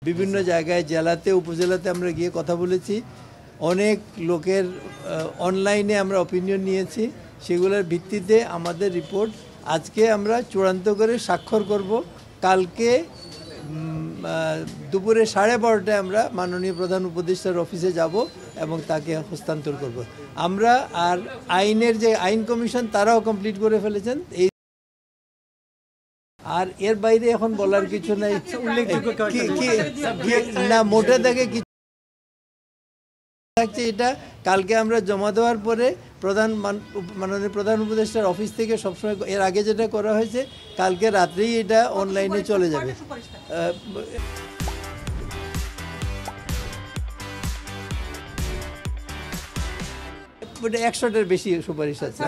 বিভিন্ন জায়গায় জেলাতে উপজেলাতে আমরা গিয়ে কথা বলেছি, অনেক লোকের অনলাইনে আমরা অপিনিয়ন নিয়েছি, সেগুলোর ভিত্তিতে আমাদের রিপোর্ট আজকে আমরা চূড়ান্ত করে স্বাক্ষর করব। কালকে দুপুরে 12:30টায় আমরা মাননীয় প্রধান উপদেষ্টার অফিসে যাব এবং তাকে হস্তান্তর করব। আমরা আর আইনের যে আইন কমিশন তারাও কমপ্লিট করে ফেলেছেন। এই আর এর বাইরে এখন বলার কিছু নাই, না মোটে দেখে কিছু থাকছে। এটা কালকে আমরা জমা দেওয়ার পরে মাননীয় প্রধান উপদেষ্টার অফিস থেকে সবসময় এর আগে যেটা করা হয়েছে কালকে রাত্রেই এটা অনলাইনে চলে যাবে। 100টার বেশি সুপারিশ আছে।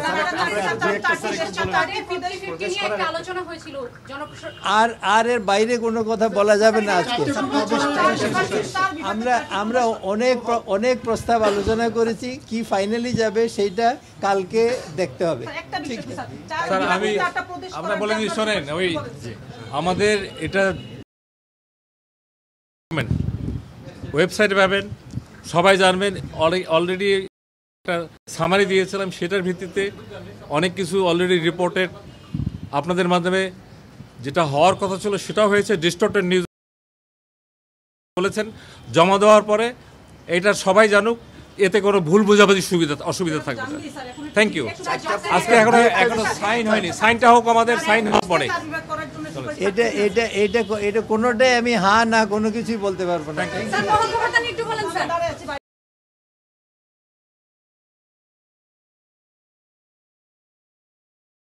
আর এর বাইরে কোনো কথা বলা যাবে না আজকে। আমরা অনেক প্রস্তাব আলোচনা করেছি, কি ফাইনালি যাবে সেইটা কালকে দেখতে হবে। স্যার আমরা বলে দিই, শোনেন, ওই আমাদের এটা ওয়েবসাইটে পাবেন, সবাই জানবেন। অলরেডি একটা সামারি দিয়েছিলাম, সেটার ভিত্তিতে অনেক কিছু অলরেডি রিপোর্টেড আপনাদের মাধ্যমে যেটা হওয়ার কথা ছিল সেটাও হয়েছে। ডিস্টর্টেড নিউজ বলেছেন, জমা দেওয়ার পরে এটা সবাই জানুক, এতে কোনো ভুল বোঝাবুঝি অসুবিধা থাকবে না। Thank you. আজকে এখনো সাইন হয়নি, সাইনটা হোক, আমাদের সাইন হওয়ার পরে। এটা কোনোটাই আমি হ্যাঁ না কোনো কিছুই বলতে পারবো না।